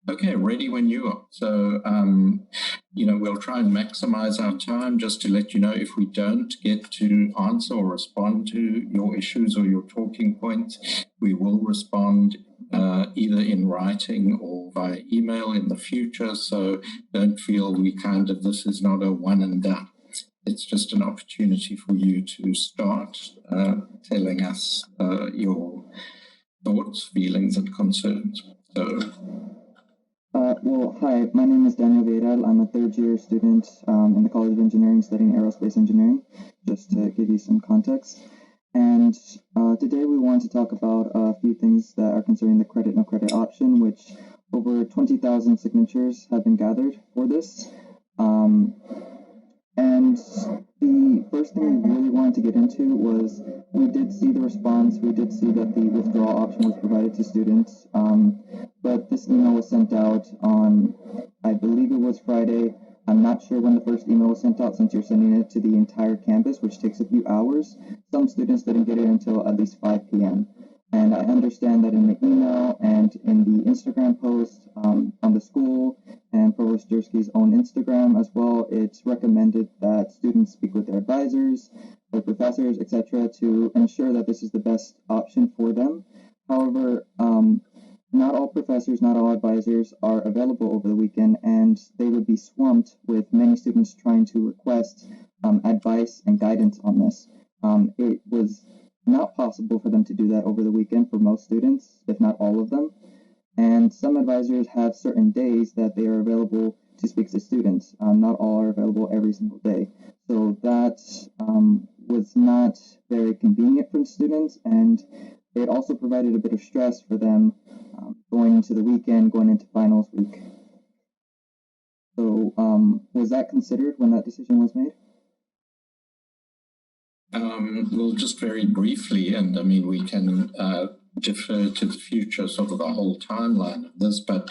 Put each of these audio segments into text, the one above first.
Okay, ready when you are. So, we'll try and maximize our time. Just to let you know, if we don't get to answer or respond to your issues or your talking points, we will respond either in writing or via email in the future. So don't feel this is not a one and done. It's just an opportunity for you to start telling us your thoughts, feelings, and concerns. So. Well, hi, my name is Daniel Viral. I'm a third-year student in the College of Engineering studying aerospace engineering, just to give you some context. And today we want to talk about a few things that are concerning the credit no credit option, which over 20,000 signatures have been gathered for this. And the first thing we really wanted to get into was we did see the response. We did see that the withdrawal option was provided to students, but this email was sent out on, I believe it was Friday. I'm not sure when the first email was sent out since you're sending it to the entire campus, which takes a few hours. Some students didn't get it until at least 5 p.m. And I understand that in the email and in the Instagram post on the school and Provost Jersky's own Instagram as well, it's recommended that students speak with their advisors, their professors, etc., to ensure that this is the best option for them. However, not all professors, not all advisors are available over the weekend, and they would be swamped with many students trying to request advice and guidance on this. It was not possible for them to do that over the weekend for most students, if not all of them. And some advisors have certain days that they are available to speak to students. Not all are available every single day. So that was not very convenient for students, and it also provided a bit of stress for them going into the weekend, going into finals week. So was that considered when that decision was made? Well, just very briefly, and I mean, we can defer to the future, sort of the whole timeline of this, but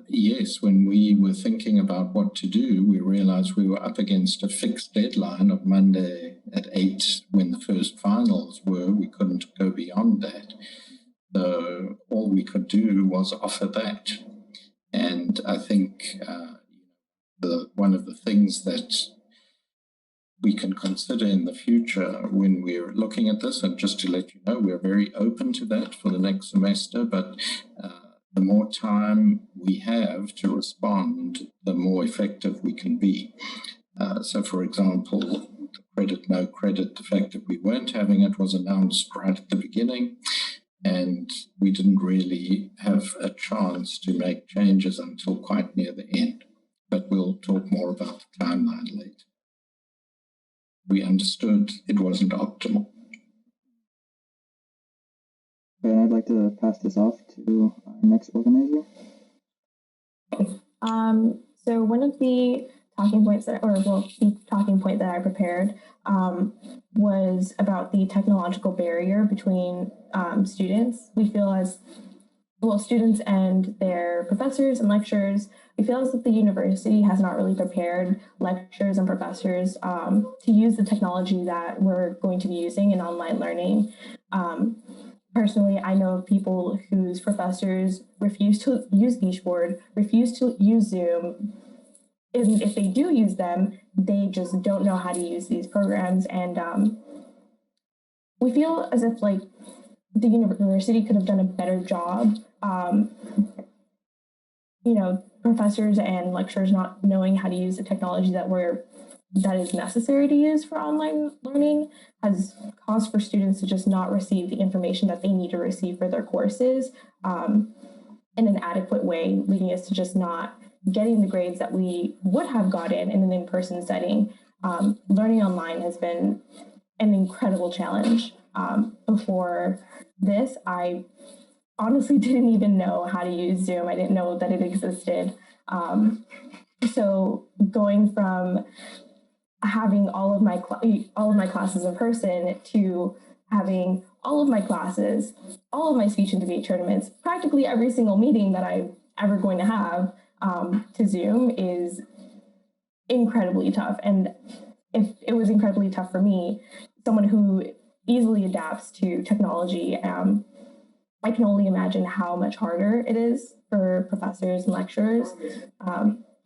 yes, when we were thinking about what to do, we realized we were up against a fixed deadline of Monday at 8 when the first finals were. We couldn't go beyond that. So all we could do was offer that. And I think one of the things that we can consider in the future when we're looking at this, and just to let you know, we're very open to that for the next semester, but the more time we have to respond, the more effective we can be. So for example, the credit, no credit, the fact that we weren't having it was announced right at the beginning, and we didn't really have a chance to make changes until quite near the end. But we'll talk more about the timeline later. We understood it wasn't optimal. Okay, I'd like to pass this off to our next organizer. So one of the talking points the talking point that I prepared was about the technological barrier between students. We feel students and their professors and lecturers, we feel as if the university has not really prepared lecturers and professors to use the technology that we're going to be using in online learning. Personally, I know of people whose professors refuse to use Beachboard, refuse to use Zoom. And if they do use them, they just don't know how to use these programs. And we feel as if the university could have done a better job. Professors and lecturers not knowing how to use the technology that is necessary to use for online learning has caused for students to just not receive the information that they need to receive for their courses in an adequate way, leading us to just not getting the grades that we would have gotten in an in-person setting. Learning online has been an incredible challenge. Before this, I honestly didn't even know how to use Zoom. I didn't know that it existed. So going from having all of my classes in person to having all of my classes, all of my speech and debate tournaments, practically every single meeting that I'm ever going to have to Zoom is incredibly tough. And if it was incredibly tough for me, someone who easily adapts to technology, I can only imagine how much harder it is for professors and lecturers.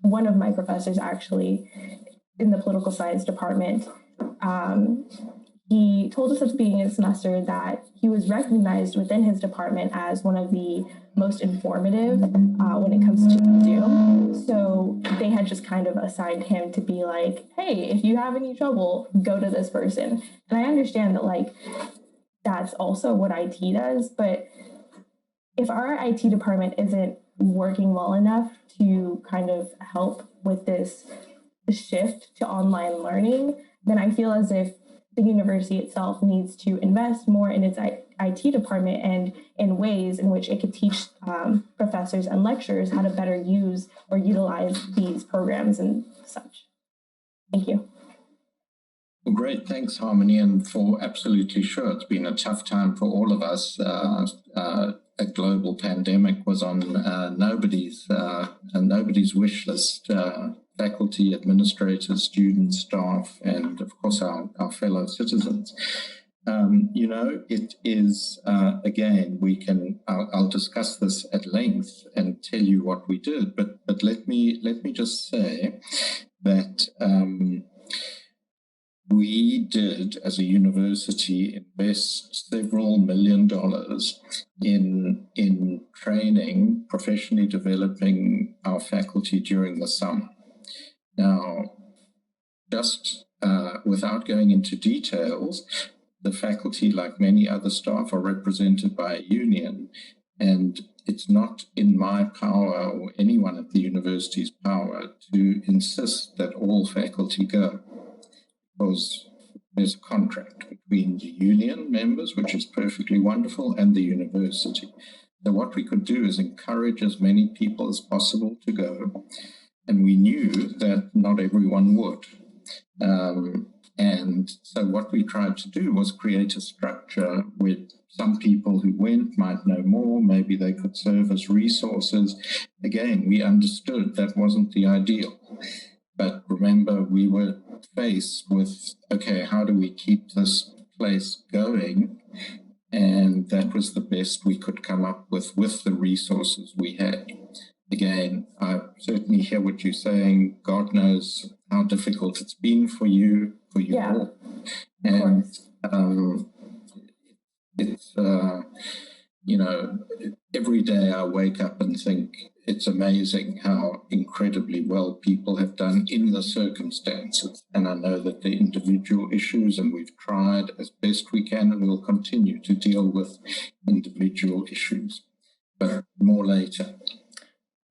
One of my professors actually in the political science department, he told us at the beginning of the semester that he was recognized within his department as one of the most informative when it comes to Zoom. So they had just kind of assigned him to be like, hey, if you have any trouble, go to this person. And I understand that like that's also what IT does, but if our IT department isn't working well enough to kind of help with this shift to online learning, then I feel as if the university itself needs to invest more in its IT department and in ways in which it could teach professors and lecturers how to better use or utilize these programs and such. Thank you. Well, great. Thanks, Harmony. And for absolutely sure, it's been a tough time for all of us. A global pandemic was on nobody's wish list. Faculty, administrators, students, staff, and of course our fellow citizens. It is, again, I'll discuss this at length and tell you what we did, but let me just say that we did, as a university, invest several $1 million in training, professionally developing our faculty during the summer. Now, just without going into details, the faculty, like many other staff, are represented by a union, and it's not in my power or anyone at the university's power to insist that all faculty go, because there's a contract between the union members, which is perfectly wonderful, and the university. So what we could do is encourage as many people as possible to go, and we knew that not everyone would. And so what we tried to do was create a structure with some people who went might know more, maybe they could serve as resources. Again, we understood that wasn't the ideal. But remember, we were faced with, okay, how do we keep this place going? And that was the best we could come up with the resources we had. Again, I certainly hear what you're saying. God knows how difficult it's been for you Yeah, all. And it's, every day I wake up and think it's amazing how incredibly well people have done in the circumstances. And I know that the individual issues, and we've tried as best we can, and we'll continue to deal with individual issues, but more later.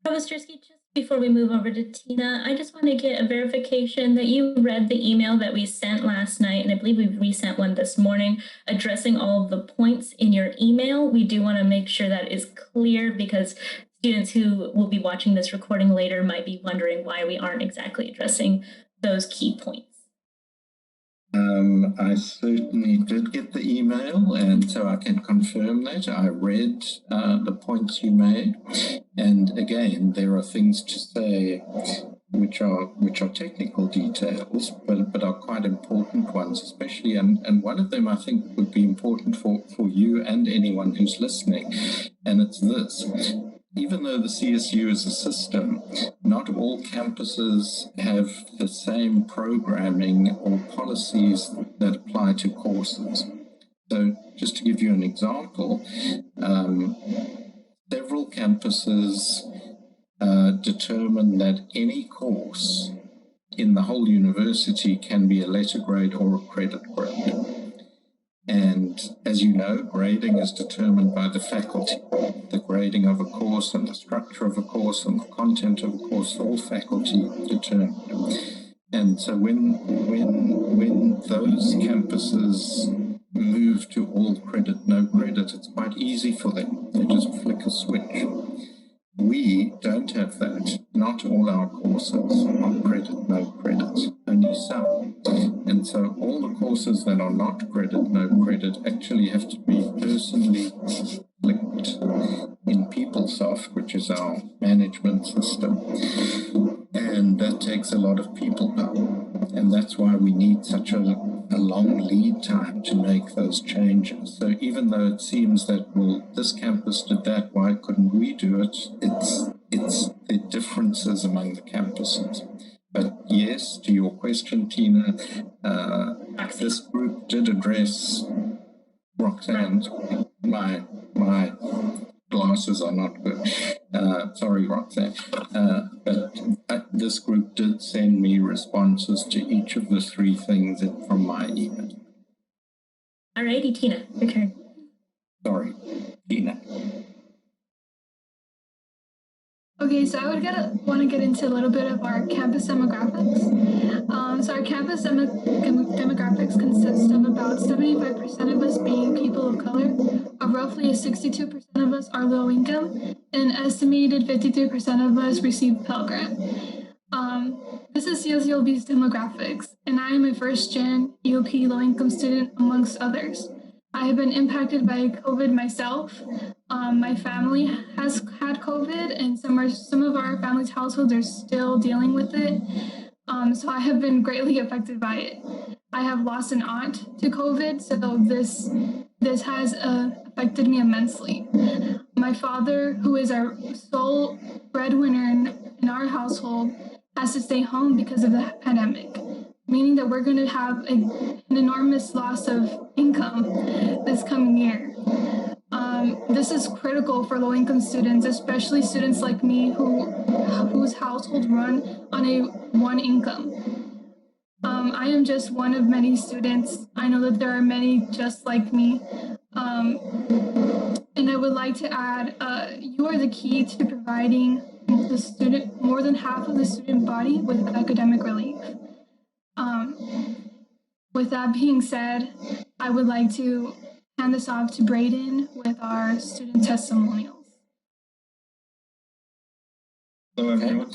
Provost Jersky, just before we move over to Tina, I just want to get a verification that you read the email that we sent last night, and I believe we've resent one this morning, addressing all of the points in your email. We do want to make sure that is clear, because students who will be watching this recording later might be wondering why we aren't exactly addressing those key points. I certainly did get the email, and so I can confirm that. I read the points you made, and again, there are things to say which are technical details, but are quite important ones, especially, and one of them I think would be important for you and anyone who's listening, and it's this. Even though the CSU is a system, not all campuses have the same programming or policies that apply to courses. So just to give you an example, several campuses determine that any course in the whole university can be a letter grade or a credit grade. And as you know, grading is determined by the faculty. The grading of a course and the structure of a course and the content of a course, all faculty determined. And so when those campuses move to all credit, no credit, it's quite easy for them. They just flick a switch. We don't have that. Not all our courses are credit, no credit, only some. And so all the courses that are not credit, no credit actually have to be personally clicked in PeopleSoft, which is our management system. And that takes a lot of people power. And that's why we need such a a long lead time to make those changes. So even though it seems that, well, this campus did that, why couldn't we do it? It's the differences among the campuses. But yes, to your question, Tina, this group did address Roxanne. My glasses are not good. Sorry, Roxanne. But this group did send me responses to each of the three things from my email. Alrighty, Tina, your turn. Sorry, Tina. Okay, so I would want to get into a little bit of our campus demographics. So our campus demographics consist of about 75% of us being people of color, roughly 62% of us are low income, and an estimated 53% of us receive Pell Grant. This is CSULB's demographics, and I am a first-gen EOP low-income student amongst others. I have been impacted by COVID myself. My family has had COVID, and some of our family's households are still dealing with it. So I have been greatly affected by it. I have lost an aunt to COVID, so this has affected me immensely. My father, who is our sole breadwinner in our household, has to stay home because of the pandemic, meaning that we're going to have an enormous loss of income this coming year. This is critical for low-income students, especially students like me whose households run on one income. I am just one of many students. I know that there are many just like me. And I would like to add, you are the key to providing more than half of the student body with academic relief. With that being said, I would like to hand this off to Brayden with our student testimonials. Hello, everyone.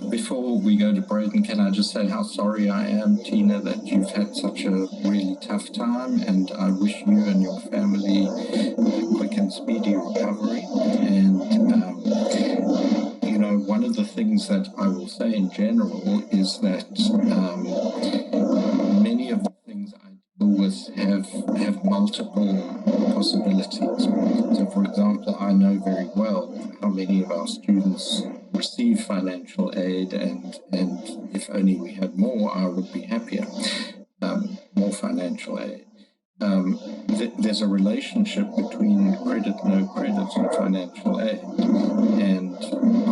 Before we go to Brayden, can I just say how sorry I am, Tina, that you've had such a really tough time, and I wish you and your family a quick and speedy recovery. And, one of the things that I will say in general is that many of the things I deal with have multiple possibilities. So, for example, I know very well how many of our students receive financial aid, and if only we had more, I would be happier. More financial aid. There's a relationship between credit, no credit, and financial aid, and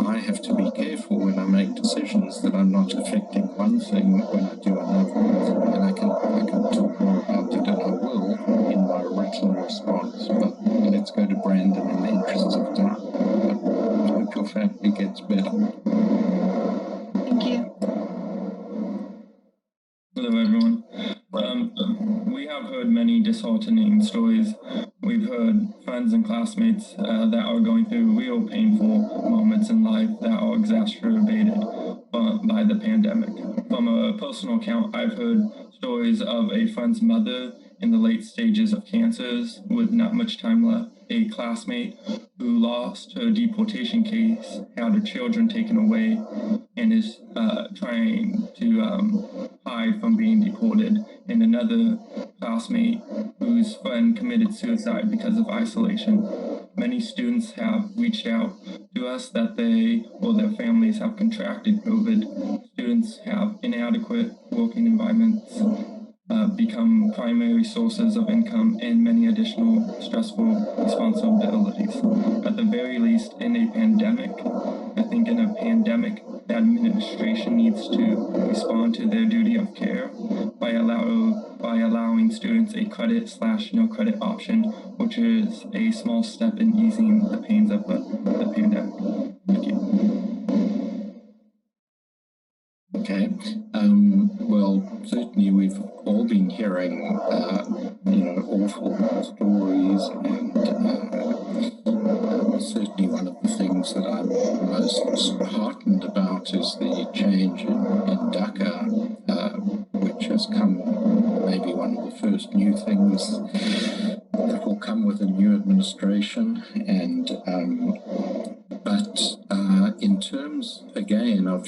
I have to be careful when I make decisions that I'm not affecting one thing when I do another. And I can talk more about it, and I will in my written response. But let's go to Brandon in the interests of time. But I hope your family gets better. Thank you. Hello, everyone. We have heard many disheartening stories. We've heard friends and classmates that are going through real painful moments in life that are exacerbated by the pandemic. From a personal account, I've heard stories of a friend's mother in the late stages of cancers with not much time left, a classmate who lost her deportation case, had her children taken away, and is trying to hide from being deported, and another classmate whose friend committed suicide because of isolation. Many students have reached out to us that they or their families have contracted COVID. Students have inadequate working environments, become primary sources of income, and many additional stressful responsibilities. At the very least, in a pandemic, I think in a pandemic, the administration needs to respond to their duty of care by allowing students a credit/no credit option, which is a small step in easing the pains of the pandemic. Thank you. Okay. Well, certainly we've all been hearing, awful stories, and certainly one of the things that I'm most heartened about is the change in DACA, which has come, maybe one of the first new things that will come with a new administration, and but in terms again of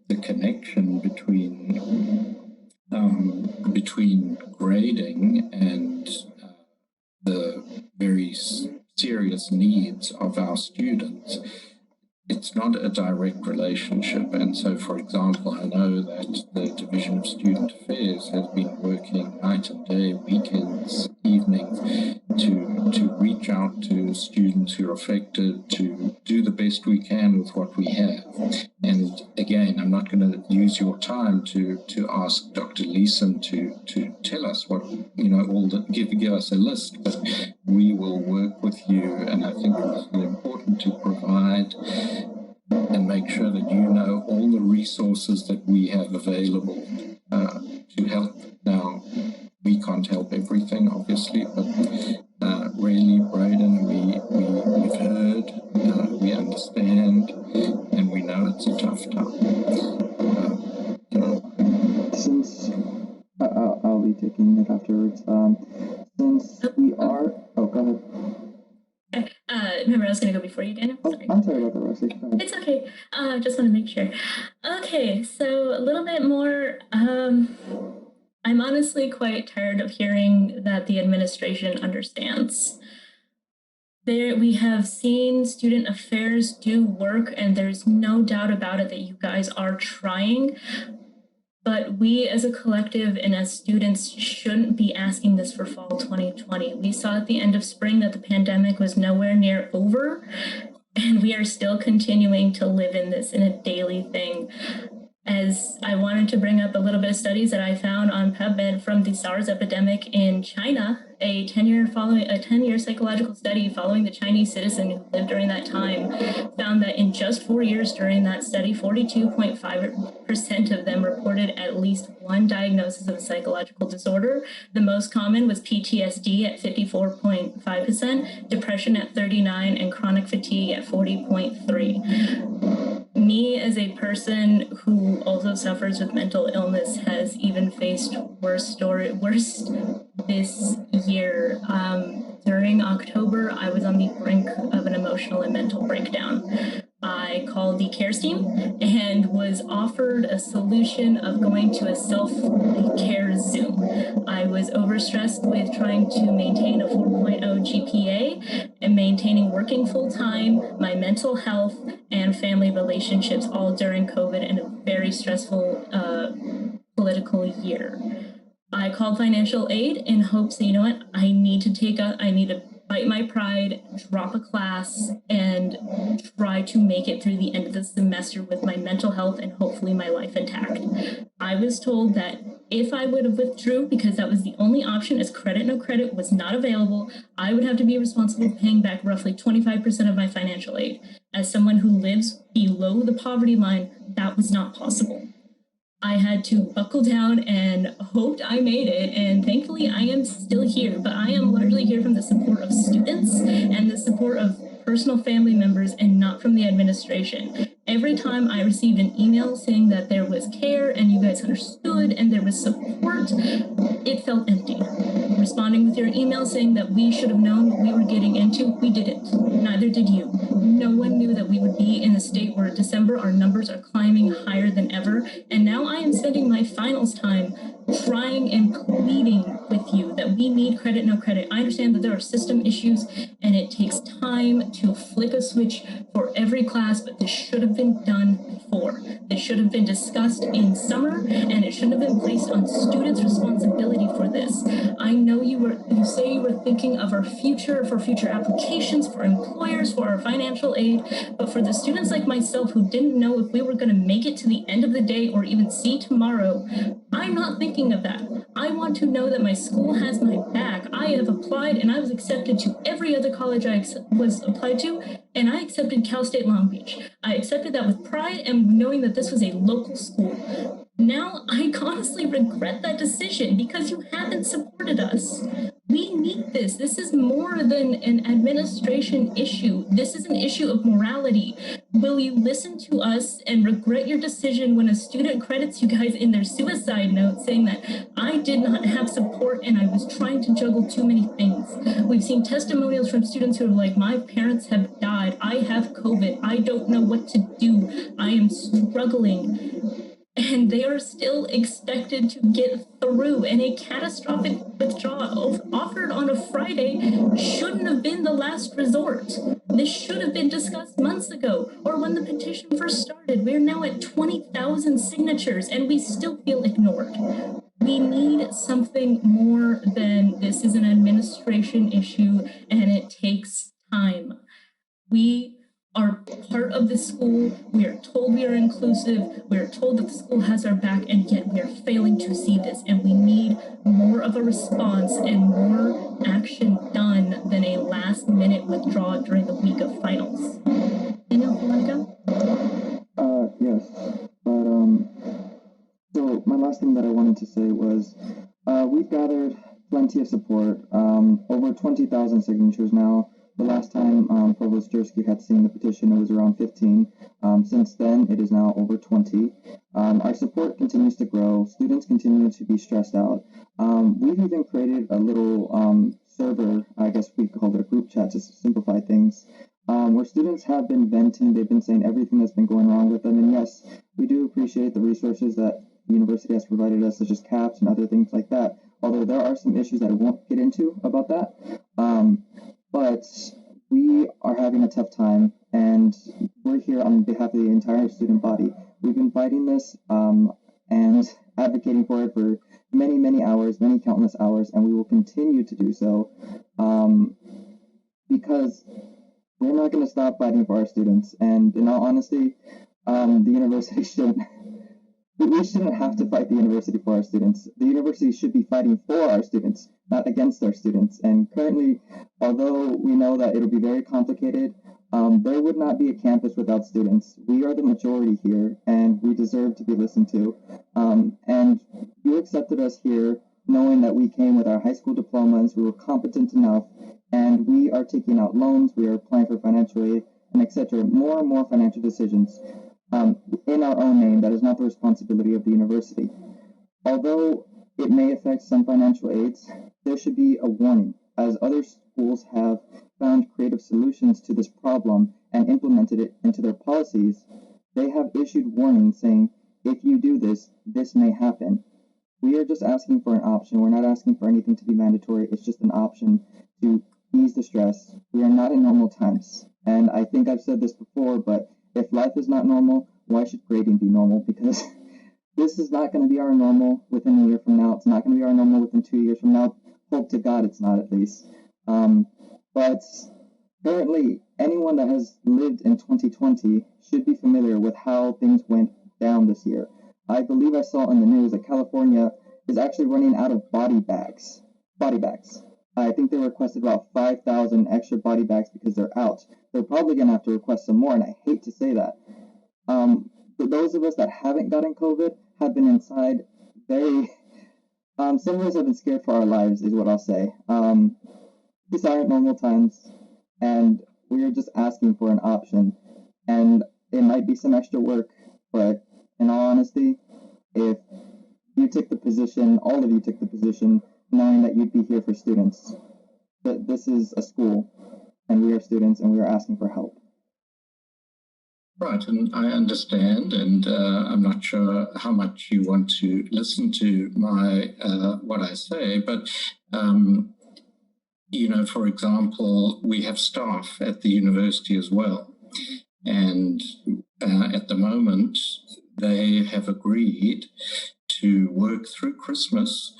the connection between it's not a direct relationship. And so, for example, I know that the Division of Student Affairs has been working night and day, weekends, evenings, to reach out to students who are affected, to do the best we can with what we have. And again, I'm not going to use your time to ask Dr. Leeson to tell us what, all the, give us a list, but we will work with you. And I think it's important to provide and make sure that you know all the resources that we have available to help. Now, we can't help everything, obviously, but really, Braden, we've heard, we understand, and we know it's a tough time. Since I'll be taking it afterwards. Since we are, go ahead. Remember, I was going to go before you, Daniel. Oh, I'm sorry about that, Roxy. Go ahead. It's okay. Just want to make sure. Okay, so a little bit more. I'm honestly quite tired of hearing that the administration understands. We have seen student affairs do work, and there's no doubt about it that you guys are trying. But we as a collective and as students shouldn't be asking this for fall 2020. We saw at the end of spring that the pandemic was nowhere near over, and we are still continuing to live in this in a daily thing. As I wanted to bring up a little bit of studies that I found on PubMed from the SARS epidemic in China, a 10-year psychological study following the Chinese citizen who lived during that time, found that in just 4 years during that study, 42.5% of them reported at least one diagnosis of a psychological disorder. The most common was PTSD at 54.5%, depression at 39%, and chronic fatigue at 40.3%. Me, as a person who also suffers with mental illness, has even faced worse this year. During October, I was on the brink of an emotional and mental breakdown. I called the CARES team and was offered a solution of going to a self-care Zoom. I was overstressed with trying to maintain a 4.0 GPA and maintaining working full-time, my mental health, and family relationships all during COVID in a very stressful political year. I called financial aid in hopes that, I need to bite my pride, drop a class, and try to make it through the end of the semester with my mental health and hopefully my life intact. I was told that if I would have withdrew, because that was the only option, as credit no credit was not available, I would have to be responsible for paying back roughly 25% of my financial aid. As someone who lives below the poverty line, that was not possible. I had to buckle down and hoped I made it, and thankfully I am still here, but I am largely here from the support of students and the support of personal family members and not from the administration. Every time I received an email saying that there was care and you guys understood and there was support, it felt empty. Responding with your email saying that we should have known what we were getting into, we didn't. Neither did you. No one knew that we would be in a state where December our numbers are climbing higher than ever, and now I am spending my finals time trying and pleading with you that we need credit, no credit. I understand that there are system issues and it takes time to flick a switch for every class, but this should have been done before. This should have been discussed in summer, and it shouldn't have been placed on students' responsibility for this. I know you say you were thinking of our future, for future applications, for employers, for our financial aid, but for the students like myself who didn't know if we were going to make it to the end of the day or even see tomorrow, I'm not thinking of that. I want to know that my school has my back. I have applied and I was accepted to every other college I was applied to, and I accepted Cal State Long Beach. I accepted that with pride and knowing that this was a local school. Now I honestly regret that decision because you haven't supported us. We need this. This is more than an administration issue. This is an issue of morality. Will you listen to us and regret your decision when a student credits you guys in their suicide note saying that I did not have support and I was trying to juggle too many things? We've seen testimonials from students who are like, my parents have died. I have COVID. I don't know what to do. I am struggling. and they are still expected to get through. And a catastrophic withdrawal offered on a Friday shouldn't have been the last resort. This should have been discussed months ago, or when the petition first started. We're now at 20,000 signatures, and we still feel ignored. We need something more than this is an administration issue and it takes time. We are part of the school. We are told we are inclusive. We are told that the school has our back, and yet we are failing to see this. And we need more of a response and more action done than a last-minute withdrawal during the week of finals. Daniel, do you want to go? Yes, but so my last thing that I wanted to say was we've gathered plenty of support, over 20,000 signatures now. The last time Provost Jersky had seen the petition, it was around 15. Since then, it is now over 20. Our support continues to grow. Students continue to be stressed out. We've even created a little server, I guess we call it a group chat to simplify things, where students have been venting. They've been saying everything that's been going wrong with them. And yes, we do appreciate the resources that the university has provided us, such as CAPS and other things like that. Although there are some issues that I won't get into about that. But we are having a tough time, and we're here on behalf of the entire student body. We've been fighting this and advocating for it for many, many hours, many countless hours, and we will continue to do so because we're not going to stop fighting for our students. And in all honesty, the university we shouldn't have to fight the university for our students. The university should be fighting for our students, not against our students. And currently, although we know that it'll be very complicated, there would not be a campus without students. We are the majority here, and we deserve to be listened to. And you accepted us here knowing that we came with our high school diplomas, we were competent enough, and we are taking out loans, we are applying for financial aid, and etc. More and more financial decisions. In our own name, that is not the responsibility of the university. Although it may affect some financial aids, there should be a warning, as other schools have found creative solutions to this problem and implemented it into their policies. They have issued warnings saying, if you do this, this may happen. We are just asking for an option. We're not asking for anything to be mandatory. It's just an option to ease the stress. We are not in normal times. And I think I've said this before, but if life is not normal, why should grading be normal? Because this is not going to be our normal within a year from now. It's not going to be our normal within 2 years from now. Hope to God it's not, at least. But currently, anyone that has lived in 2020 should be familiar with how things went down this year. I believe I saw in the news that California is actually running out of body bags. I think they requested about 5,000 extra body bags because they're out. They're probably going to have to request some more, and I hate to say that. For those of us that haven't gotten COVID, have been inside some of us have been scared for our lives, is what I'll say. These aren't normal times, and we are just asking for an option. And it might be some extra work, but in all honesty, if you took the position, all of you took the position, knowing that you'd be here for students, that this is a school, and we are students, and we are asking for help. Right, and I understand, and I'm not sure how much you want to listen to my what I say, but you know, for example, we have staff at the university as well, and at the moment they have agreed to work through Christmas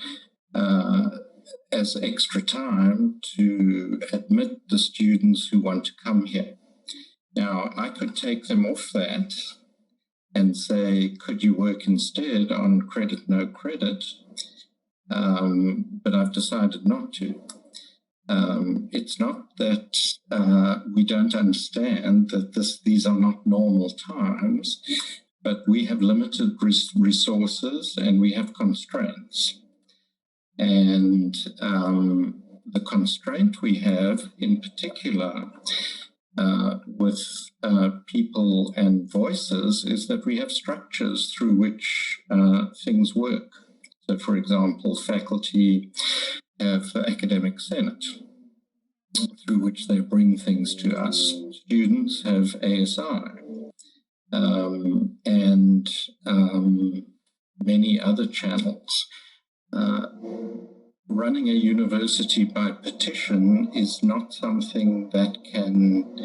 as extra time to admit the students who want to come here. Now, I could take them off that and say, could you work instead on credit, no credit? But I've decided not to. It's not that we don't understand that these are not normal times, but we have limited resources and we have constraints. And the constraint we have in particular with people and voices is that we have structures through which things work. So, for example, faculty have academic senate through which they bring things to us. Students have ASI. And many other channels. Running a university by petition is not something that can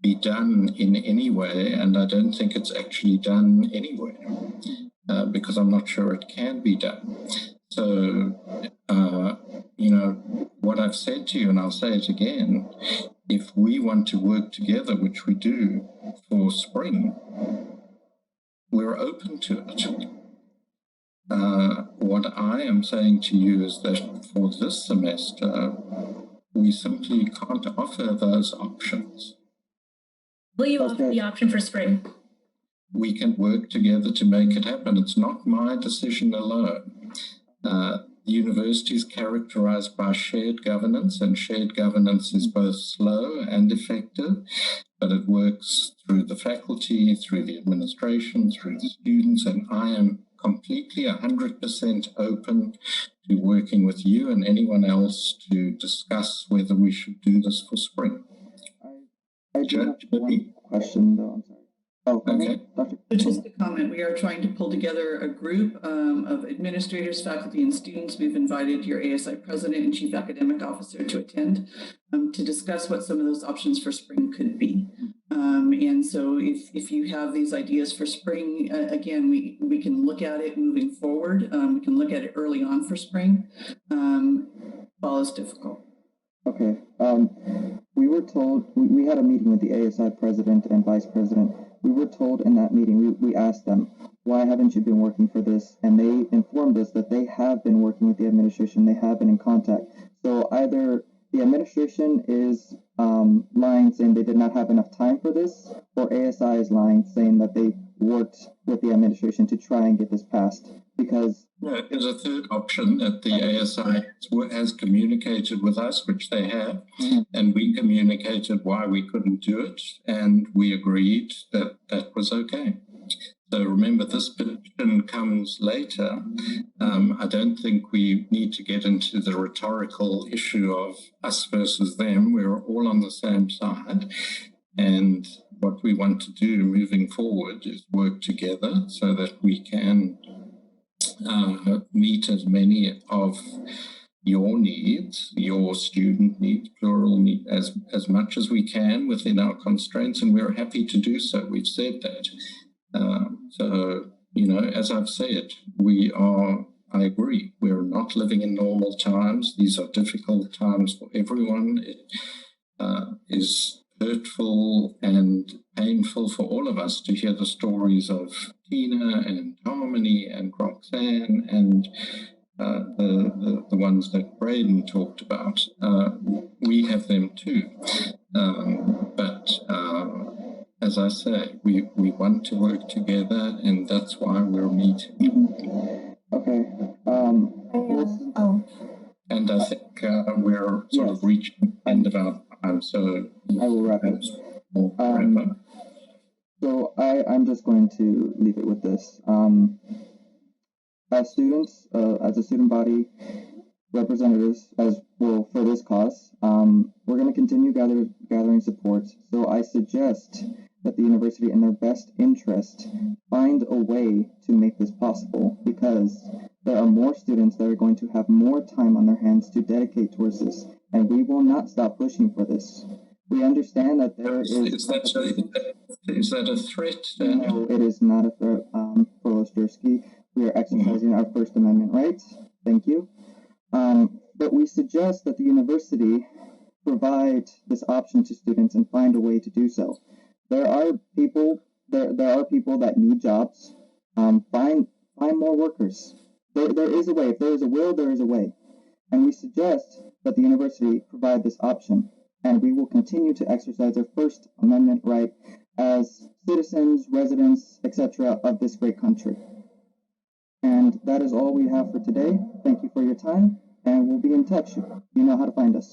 be done in any way, and I don't think it's actually done anywhere, because I'm not sure it can be done. So, you know, what I've said to you, and I'll say it again, if we want to work together, which we do, for spring, we're open to it. What I am saying to you is that for this semester, we simply can't offer those options. Will you offer the option for spring? We can work together to make it happen. It's not my decision alone. The university is characterized by shared governance, and shared governance is both slow and effective, but it works through the faculty, through the administration, through the students, and I am completely 100% open to working with you and anyone else to discuss whether we should do this for spring. I do have one question, though. I'm sorry. Oh, okay. Dr. So just a comment, we are trying to pull together a group of administrators, faculty, and students. We've invited your ASI president and chief academic officer to attend to discuss what some of those options for spring could be. And so if you have these ideas for spring, again, we can look at it moving forward. We can look at it early on for spring. Fall is difficult. Okay. We were told, we had a meeting with the ASI president and vice president. We were told in that meeting, we asked them, why haven't you been working for this? And they informed us that they have been working with the administration. They have been in contact. So either the administration is lying, saying they did not have enough time for this, or ASI is lying, saying that they worked with the administration to try and get this passed. Because there's a third option that the ASI has communicated with us, which they have, and we communicated why we couldn't do it, and we agreed that that was okay. So remember, this petition comes later. I don't think we need to get into the rhetorical issue of us versus them. We're all on the same side. And what we want to do moving forward is work together so that we can meet as many of your needs, your student needs, plural need, as much as we can within our constraints, and we're happy to do so. We've said that. So, you know, as I've said, I agree, we're not living in normal times. These are difficult times for everyone. It is hurtful and painful for all of us to hear the stories of Tina and Harmony and Roxanne and the ones that Braden talked about. We have them too. But as I say, we want to work together, and that's why we're meeting. Okay. And I think we're sort of reaching the end of our time, so I will wrap it. So I'm just going to leave it with this. As students, as a student body, representatives, as well for this cause, we're going to continue gathering support. So I suggest that the university, in their best interest, find a way to make this possible, because there are more students that are going to have more time on their hands to dedicate towards this, and we will not stop pushing for this. We understand that there is... Is that a threat? No, it is not a threat, Provost Dursky. We are exercising our First Amendment rights. Thank you. But we suggest that the university provide this option to students and find a way to do so. There are people that need jobs. Find more workers. There is a way. If there is a will, there is a way. And we suggest that the university provide this option. And we will continue to exercise our First Amendment right as citizens, residents, etc. of this great country. And that is all we have for today. Thank you for your time, and we'll be in touch. You know how to find us.